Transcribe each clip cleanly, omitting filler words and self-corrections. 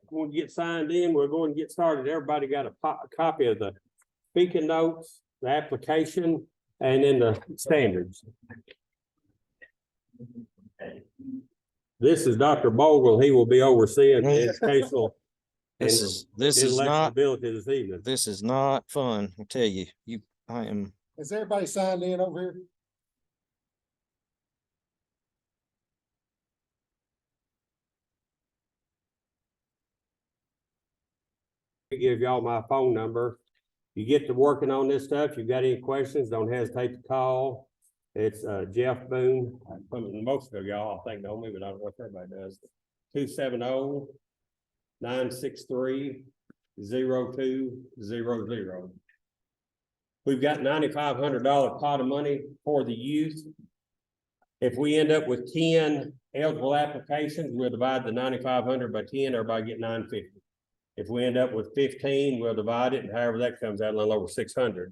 going to get signed in. We're going to get started. Everybody got a copy of the speaking notes, the application, and then the standards. This is Dr. Bogle. He will be overseeing the educational This is not ability this evening. This is not fun. I tell you, I am. Has everybody signed in over here? Give y'all my phone number. You get to working on this stuff. You got any questions, don't hesitate to call. It's Jeff Boone. Most of y'all I think know me, but I don't know if everybody does. 270-963-0200. We've got $9,500 pot of money for the youth. If we end up with 10 eligible applications, we'll divide the 9,500 by 10, everybody get $950. If we end up with 15, we'll divide it, and however that comes out, a little over 600.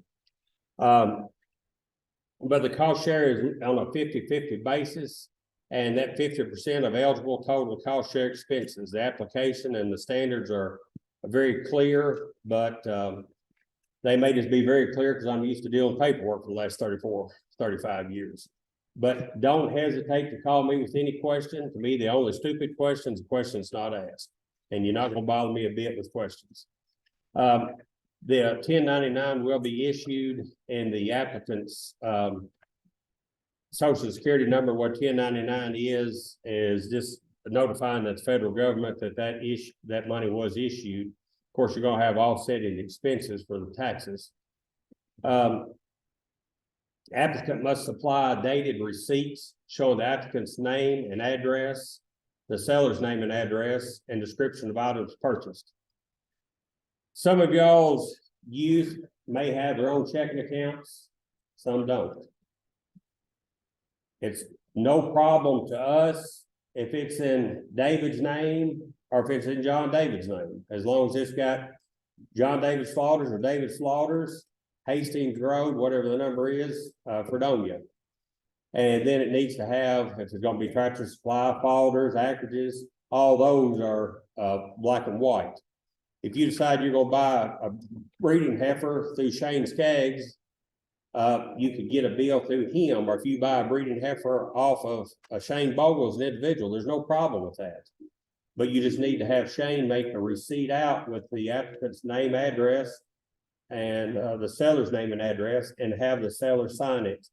But the cost share is on a 50-50 basis, and that 50% of eligible total cost share expenses. The application and the standards are very clear, but they made us be very clear because I'm used to dealing with paperwork for the last 35 years. But don't hesitate to call me with any question. To me, the only stupid questions, the questions not asked. And you're not going to bother me a bit with questions. The 1099 will be issued, and the applicant's Social Security number. What 1099 is just notifying the federal government that money was issued. Of course, you're going to have offsetting expenses for the taxes. Applicant must supply dated receipts showing the applicant's name and address, the seller's name and address, and description of items purchased. Some of y'all's youth may have their own checking accounts, some don't. It's no problem to us if it's in David's name or if it's in John David's name, as long as it's got John David Slaughters or David Slaughters, Hastings Road, whatever the number is, Fredonia. And then it needs to have, if it's going to be Tractor Supply, folders, acreages, all those are black and white. If you decide you're going to buy a breeding heifer through Shane Skaggs, you could get a bill through him, or if you buy a breeding heifer off of Shane Bogle as an individual, there's no problem with that. But you just need to have Shane make a receipt out with the applicant's name, address, and the seller's name and address, and have the seller sign it,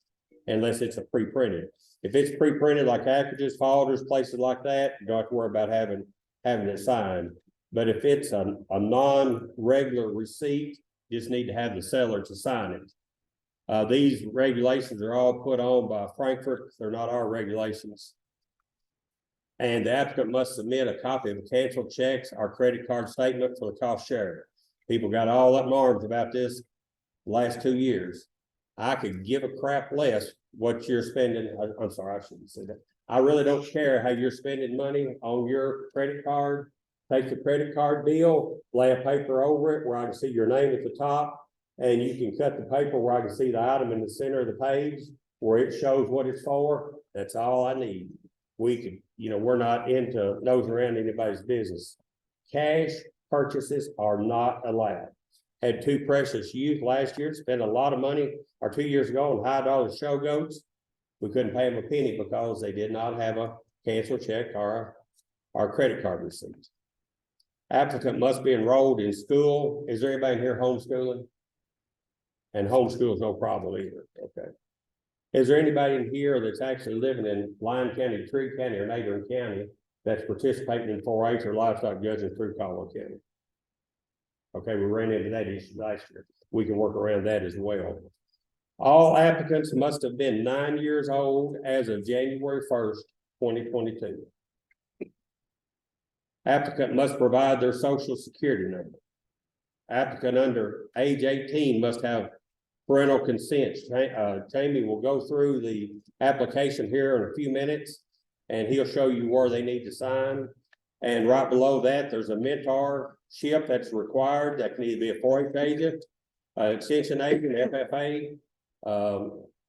unless it's a pre-printed. If it's pre-printed like acreages, folders, places like that, you don't have to worry about having it signed. But if it's a non-regular receipt, you just need to have the seller to sign it. These regulations are all put on by Frankfurt. They're not our regulations. And the applicant must submit a copy of the canceled checks or credit card statement for the cost share. People got all up in arms about this the last 2 years. I could give a crap less what you're spending. I'm sorry, I shouldn't say that. I really don't care how you're spending money on your credit card. Take the credit card bill, lay a paper over it where I can see your name at the top, and you can cut the paper where I can see the item in the center of the page where it shows what it's for. That's all I need. We could, we're not into nosing around anybody's business. Cash purchases are not allowed. Had 2 precious youth last year, spent a lot of money, or 2 years ago, on high dollar show goats. We couldn't pay them a penny because they did not have a canceled check or credit card receipt. Applicant must be enrolled in school. Is there anybody here homeschooling? And homeschool is no problem either. Okay. Is there anybody in here that's actually living in Lyon County, Tree County, or neighboring county that's participating in 4-H or livestock judging through Caldwell County? Okay, we ran into that issue last year. We can work around that as well. All applicants must have been 9 years old as of January 1st, 2022. Applicant must provide their social security number. Applicant under age 18 must have parental consent. Tammy will go through the application here in a few minutes, and he'll show you where they need to sign. And right below that, there's a mentorship that's required. That can either be a 4-H agent, extension agent, FFA.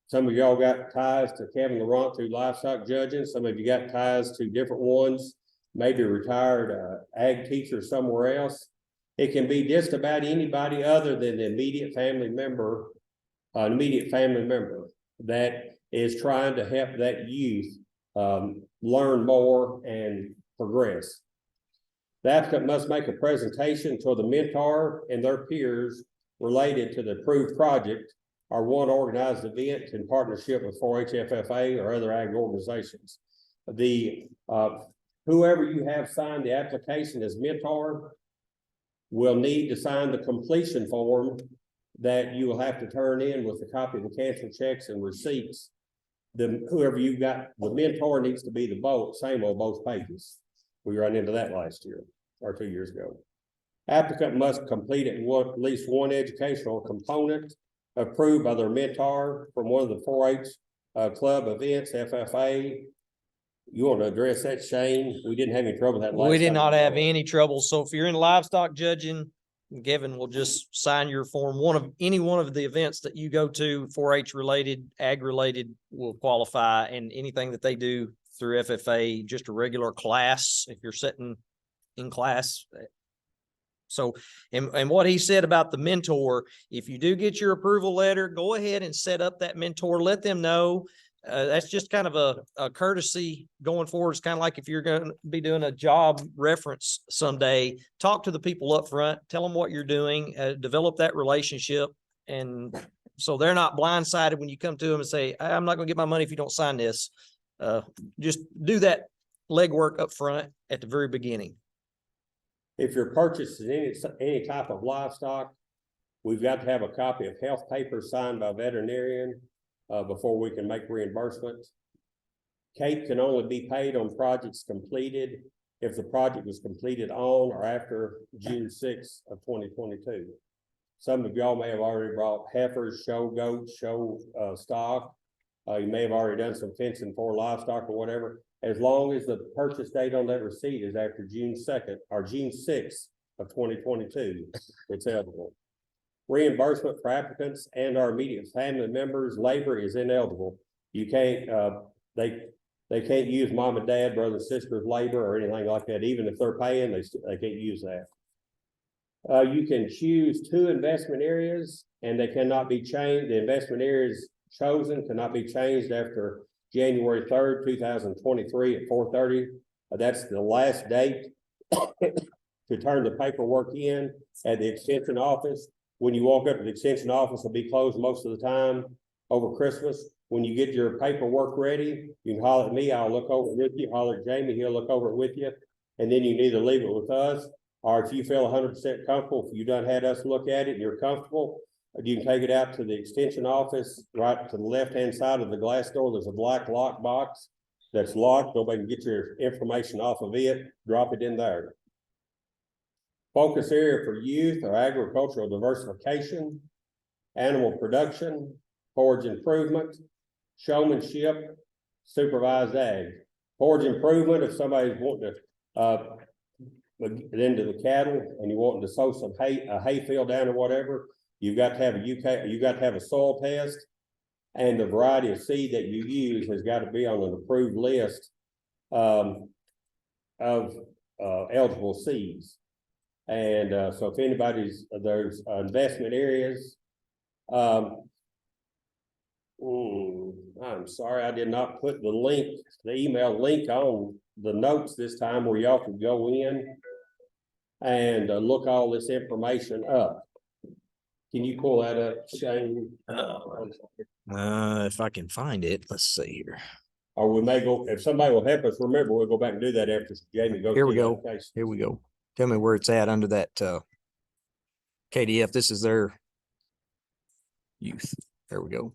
Some of y'all got ties to Kevin Laurent through livestock judging. Some of you got ties to different ones maybe retired ag teacher somewhere else. It can be just about anybody other than the immediate family member, that is trying to help that youth learn more and progress. The applicant must make a presentation to the mentor and their peers related to the approved project or one organized event in partnership with 4-H FFA or other ag organizations. The whoever you have signed the application as mentor will need to sign the completion form that you will have to turn in with a copy of the canceled checks and receipts. Whoever you've got, the mentor needs to be same on both pages. We ran into that last year or 2 years ago. Applicant must complete at least one educational component approved by their mentor from one of the 4-H club events, FFA. You want to address that, Shane? We didn't have any trouble with that last time. We did not have any trouble. So if you're in livestock judging, Kevin will just sign your form. Any one of the events that you go to, 4-H related, ag related, will qualify, and anything that they do through FFA, just a regular class, if you're sitting in class. So, and what he said about the mentor, if you do get your approval letter, go ahead and set up that mentor. Let them know. That's just kind of a courtesy going forward. It's kind of like if you're going to be doing a job reference someday, talk to the people up front, tell them what you're doing, develop that relationship. And so they're not blindsided when you come to them and say, I'm not going to get my money if you don't sign this. Just do that legwork up front at the very beginning. If you're purchasing any type of livestock, we've got to have a copy of health papers signed by a veterinarian before we can make reimbursement. YAIP can only be paid on projects completed if the project was completed on or after June 6th of 2022. Some of y'all may have already brought heifers, show goats, show stock. You may have already done some fencing for livestock or whatever. As long as the purchase date on that receipt is after June 2nd or June 6th of 2022, it's eligible. Reimbursement for applicants and our immediate family members' labor is ineligible. You can't, they can't use mom and dad, brother and sister's labor or anything like that. Even if they're paying, they can't use that. You can choose 2 investment areas and they cannot be changed. The investment areas chosen cannot be changed after January 3rd, 2023 at 4:30. That's the last date to turn the paperwork in at the extension office. When you walk up to the extension office, it'll be closed most of the time over Christmas. When you get your paperwork ready, you can holler at me. I'll look over it with you. Holler at Jamie. He'll look over it with you. And then you can either leave it with us, or if you feel 100% comfortable, if you done had us look at it and you're comfortable, you can take it out to the extension office. Right to the left-hand side of the glass door, there's a black lock box that's locked. Nobody can get your information off of it. Drop it in there. Focus area for youth or agricultural diversification, animal production, forage improvement, showmanship, supervised ag. Forage improvement, if somebody's wanting to get into the cattle and you wanting to sow some hay, a hay field down or whatever, you've got to have you got to have a soil test, and the variety of seed that you use has got to be on an approved list of eligible seeds. And so if anybody's, there's investment areas. I'm sorry, I did not put the email link on the notes this time where y'all can go in and look all this information up. Can you pull that up, Shane? If I can find it, let's see here. Or we may go, if somebody will help us remember, we'll go back and do that after Jamie goes. Here we go. Here we go. Tell me where it's at under that KDF. This is their youth. There we go.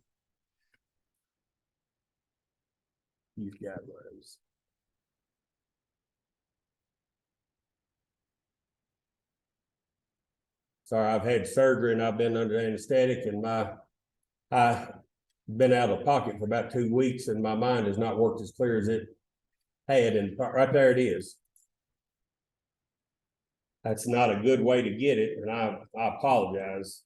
Youth guidelines. Sorry, I've had surgery and I've been under anesthetic, and I've been out of pocket for about 2 weeks, and my mind has not worked as clear as it had. And right there it is. That's not a good way to get it, and I apologize.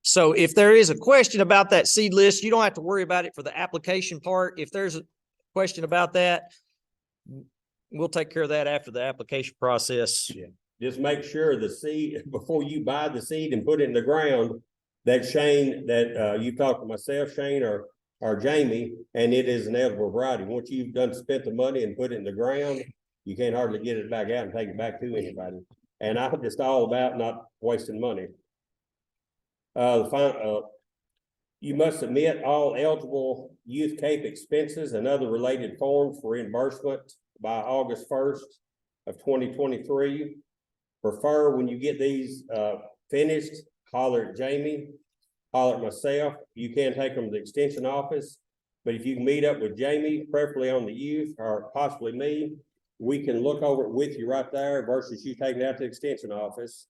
So if there is a question about that seed list, you don't have to worry about it for the application part. If there's a question about that, We'll take care of that after the application process. Yeah. Just make sure the seed, before you buy the seed and put it in the ground, that Shane, you talked to myself, Shane, or Jamie, and it is an edible variety. Once you've spent the money and put it in the ground, you can't hardly get it back out and take it back to anybody. And I'm just all about not wasting money. You must submit all eligible youth CAPE expenses and other related forms for reimbursement by August 1st of 2023. Prefer when you get these finished, holler at Jamie, holler at myself. You can take them to the extension office, but if you can meet up with Jamie, preferably on the youth or possibly me, we can look over it with you right there versus you taking it out to the extension office.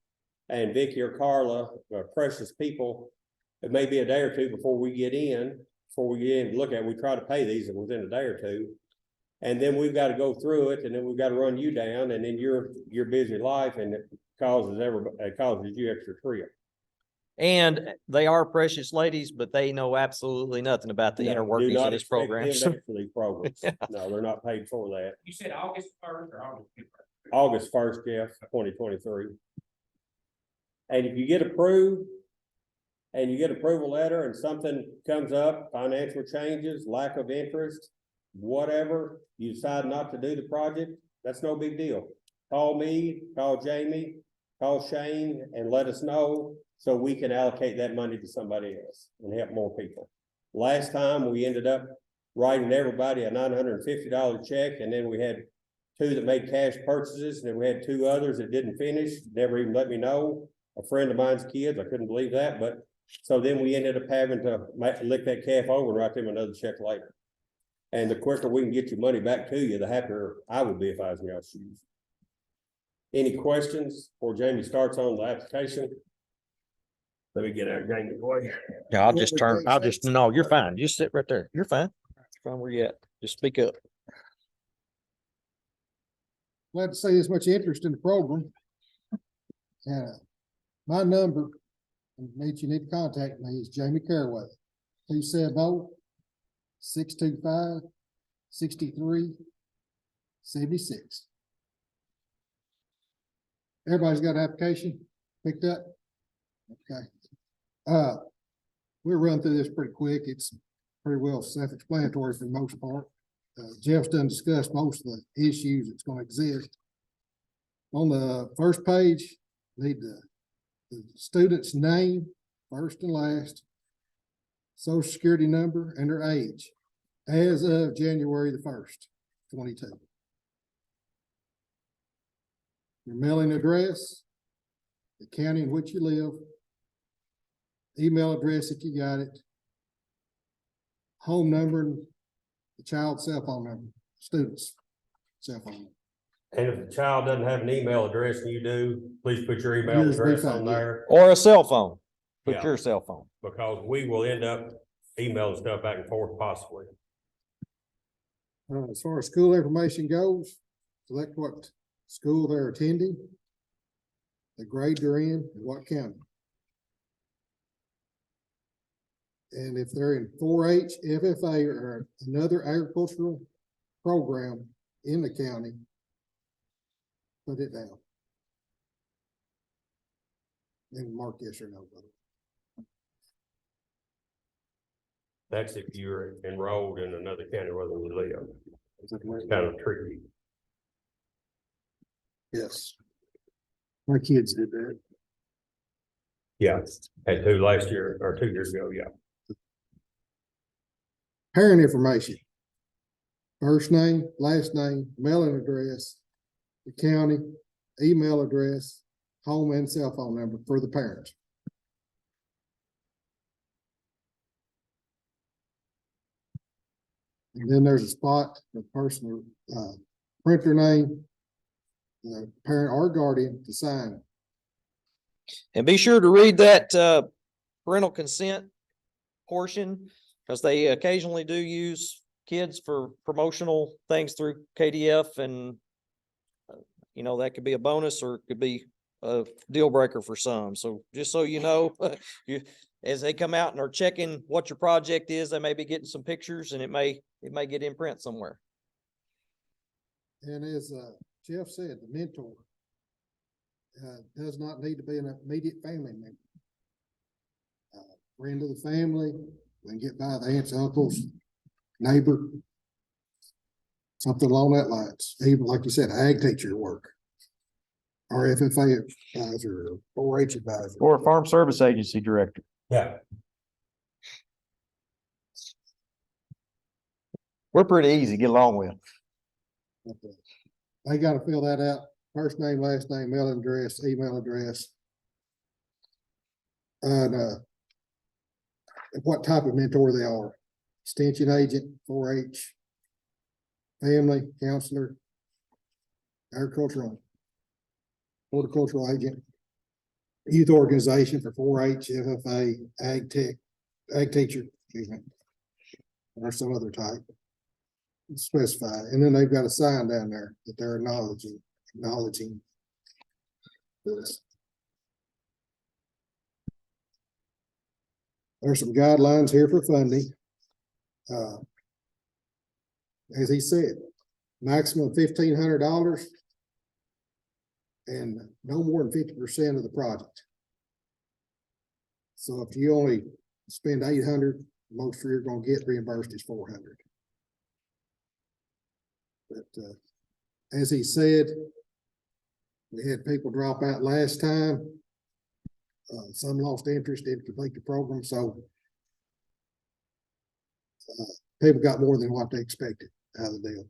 And Vicky or Carla, precious people, it may be a day or two before we get in to look at it. We try to pay these within a day or two. And then we've got to go through it, and then we've got to run you down, and then your busy life, and it causes you extra trip. And they are precious ladies, but they know absolutely nothing about the inner workings of this program. Programs. No, they're not paid for that. You said August 1st or August 1st? August 1st, Jeff, 2023. And if you get approved and you get approval letter and something comes up, financial changes, lack of interest, whatever, you decide not to do the project, that's no big deal. Call me, call Jamie, call Shane, and let us know so we can allocate that money to somebody else and help more people. Last time we ended up writing everybody a $950 check, and then we had 2 that made cash purchases, and then we had 2 others that didn't finish, never even let me know. A friend of mine's kids, I couldn't believe that, but so then we ended up having to lick that calf over and write them another check later. And the quicker we can get your money back to you, the happier I would be if I was in your shoes. Any questions before Jamie starts on the application? Let me get out Jamie boy. Yeah, no, you're fine. Just sit right there. You're fine. Fine where you at. Just speak up. Glad to see this much interest in the program. And my number, you need to contact me, is Jamie Caraway, 270-625-6376. Everybody's got an application picked up? Okay. We'll run through this pretty quick. It's pretty well self-explanatory for the most part. Jeff's done discussed most of the issues that's going to exist. On the first page, need the student's name, first and last, social security number, and their age as of January the 1st, 22. Your mailing address, the county in which you live, email address if you got it, home number, and the child's cell phone number, student's cell phone number. And if the child doesn't have an email address and you do, please put your email Yours will be address fine, on yeah. there. Or a cell phone. Put Yeah. your cell phone. Because we will end up emailing stuff back and forth possibly. As far as school information goes, select what school they're attending, the grade they're in, and what county. And if they're in 4-H, FFA, or another agricultural program in the county, put it down. And mark yes or no. That's if you're enrolled in another county rather than you live. It's kind of tricky. Yes. My kids did that. Yeah, had 2 last year or 2 years ago, yeah. Parent information. First name, last name, mailing address, the county, email address, home and cell phone number for the parent. And then there's a spot, the personal, printer name, the parent or guardian to sign. And be sure to read that parental consent portion, because they occasionally do use kids for promotional things through KDF, and that could be a bonus or it could be a deal breaker for some. So just so you know, as they come out and are checking what your project is, they may be getting some pictures, and it may get in print somewhere. And as Jeff said, the mentor does not need to be an immediate family member. Friend of the family, we can get by the aunts, uncles, neighbor. Something along that lines, even like you said, ag teacher work. Or FFA advisor, or 4-H advisor. Or a farm service agency director. Yeah. We're pretty easy to get along with. They gotta fill that out, first name, last name, mailing address, email address. And what type of mentor they are, extension agent, 4-H, family, counselor, agricultural, horticultural agent, youth organization for 4-H, FFA, ag tech, ag teacher, excuse me, or some other type. Specify, and then they've got a sign down there that they're acknowledging this. There's some guidelines here for funding. As he said, maximum $1,500 and no more than 50% of the project. So if you only spend 800, most you're gonna get reimbursed is 400. But as he said, we had people drop out last time. Some lost interest, didn't complete the program, so people got more than what they expected out of the deal.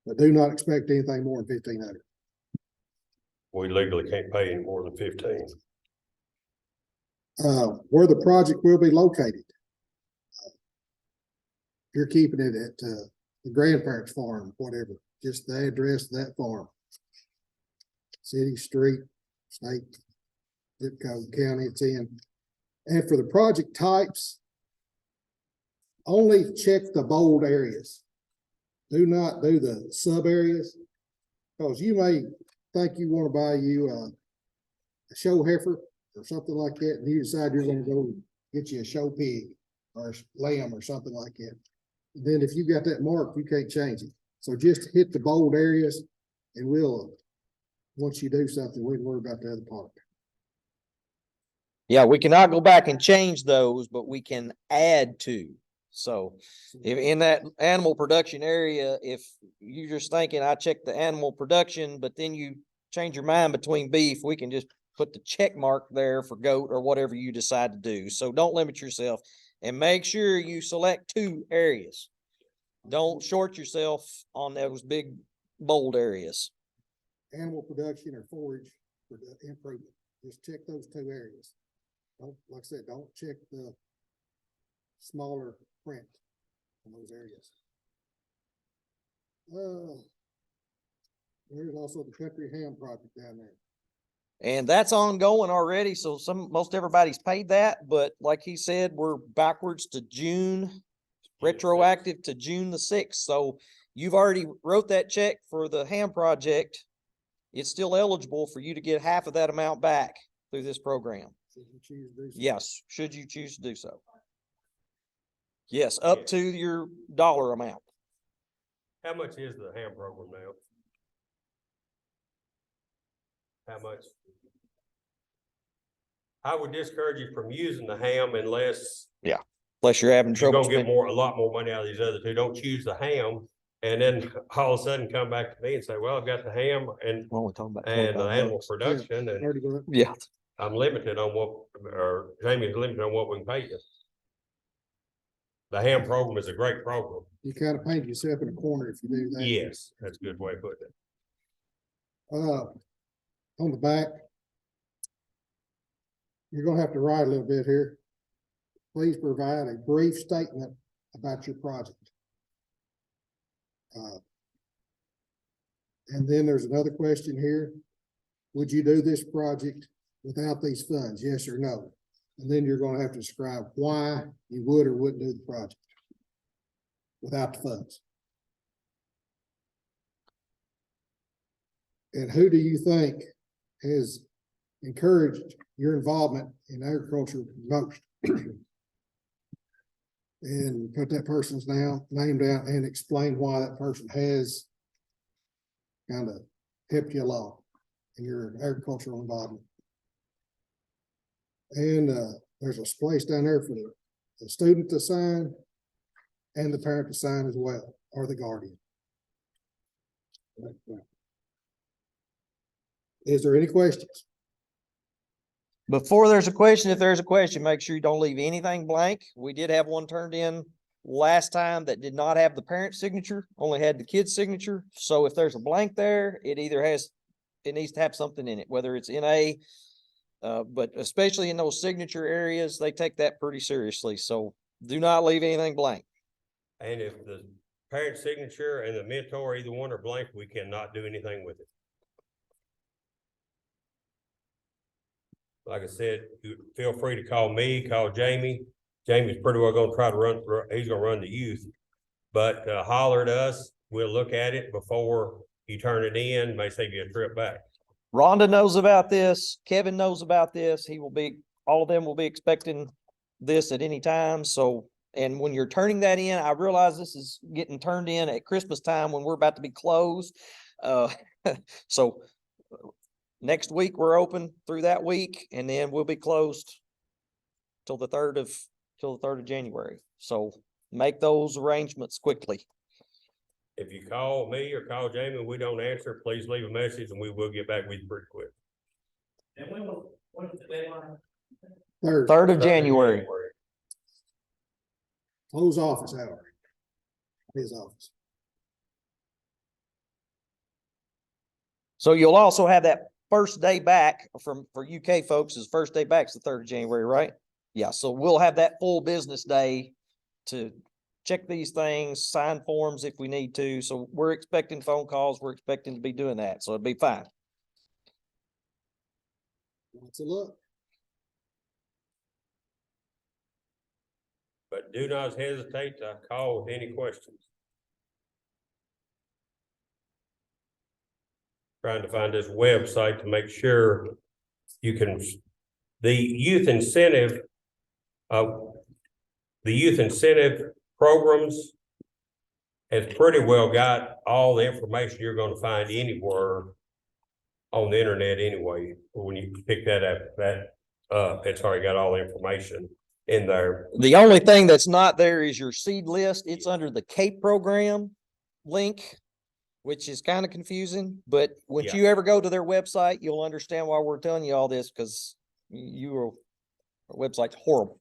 But do not expect anything more than 1,500. We legally can't pay any more than 15. Where the project will be located. You're keeping it at the grandparents' farm, whatever, just the address of that farm. City, street, state, zip code, county it's in. And for the project types, only check the bold areas. Do not do the sub areas, because you may think you want to buy you a show heifer or something like that, and you decide you're going to go get you a show pig or a lamb or something like that. Then if you got that mark, you can't change it. So just hit the bold areas and we'll, once you do something, we can worry about the other part. Yeah, we cannot go back and change those, but we can add to. So if in that animal production area, if you're just thinking, I checked the animal production, but then you change your mind between beef, we can just put the check mark there for goat or whatever you decide to do. So don't limit yourself and make sure you select 2 areas. Don't short yourself on those big bold areas. Animal production or forage for the improvement, just check those 2 areas. Don't, like I said, don't check the smaller print in those areas. There's also the country ham project down there. And that's ongoing already. So most everybody's paid that, but like he said, we're backwards to June, retroactive to June the 6th. So you've already wrote that check for the ham project. It's still eligible for you to get half of that amount back through this program. Should you choose to do so. Yes, should you choose to do so. Yes, up to your dollar amount. How much is the ham program now? How much? I would discourage you from using the ham unless Plus you're having you're trouble gonna get spending. a lot more money out of these other 2. Don't choose the ham and then all of a sudden come back to me and say, well, I've got the ham and We're only talking about the animal $25. production and 30 bucks. Yeah. I'm limited on what, or Jamie's limited on what we can pay you. The ham program is a great program. You kind of paint yourself in a corner if you do that. Yes, that's a good way of putting it. On the back, you're gonna have to write a little bit here. Please provide a brief statement about your project. And then there's another question here. Would you do this project without these funds? Yes or no? And then you're gonna have to describe why you would or wouldn't do the project without the funds. And who do you think has encouraged your involvement in agriculture most? and put that person's name down and explain why that person has kind of helped you along in your agricultural involvement. And there's a place down there for the student to sign and the parent to sign as well, or the guardian. Is there any questions? Before there's a question, if there's a question, make sure you don't leave anything blank. We did have one turned in last time that did not have the parent's signature, only had the kid's signature. So if there's a blank there, it needs to have something in it, whether it's NA, but especially in those signature areas, they take that pretty seriously. So do not leave anything blank. And if the parent signature and the mentor, either one are blank, we cannot do anything with it. Like I said, feel free to call me, call Jamie. Jamie's pretty well gonna try to he's gonna run the youth. But holler at us, we'll look at it before you turn it in, may save you a trip back. Rhonda knows about this. Kevin knows about this. All of them will be expecting this at any time. So, and when you're turning that in, I realize this is getting turned in at Christmas time when we're about to be closed. So next week we're open through that week, and then we'll be closed till the 3rd of January. So make those arrangements quickly. If you call me or call Jamie and we don't answer, please leave a message and we will get back with you pretty quick. And when is the deadline? 3rd of January. Close office hour. His office. So you'll also have that first day back for UK folks, is first day back is the 3rd of January, right? Yeah, so we'll have that full business day to check these things, sign forms if we need to. So we're expecting phone calls. We're expecting to be doing that. So it'll be fine. Lots of luck. But do not hesitate to call with any questions. Trying to find this website to make sure you can, the youth incentive programs has pretty well got all the information you're going to find anywhere on the internet anyway. When you pick that up, it's already got all the information in there. The only thing that's not there is your seed list. It's under the YAIP program link, which is kind of confusing, but once you ever go to their website, you'll understand why we're telling you all this, because our website's horrible.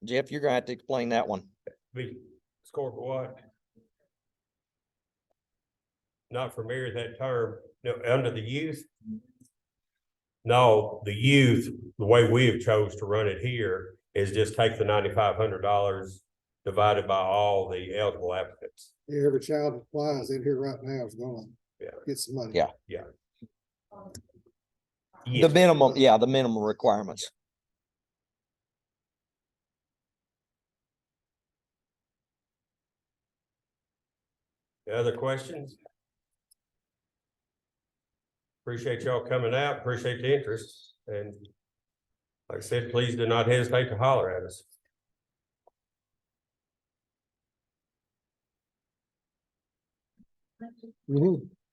Jeff, you're gonna have to explain that one. Be score for what? Not familiar with that term. No, under the youth. No, the youth, the way we have chose to run it here is just take the $9,500 divided by all the eligible applicants. Every child that applies in here right now is gonna get some money. Yeah. The Yes. minimum requirements. Other questions? Appreciate y'all coming out, appreciate the interest, and like I said, please do not hesitate to holler at us. Mhm.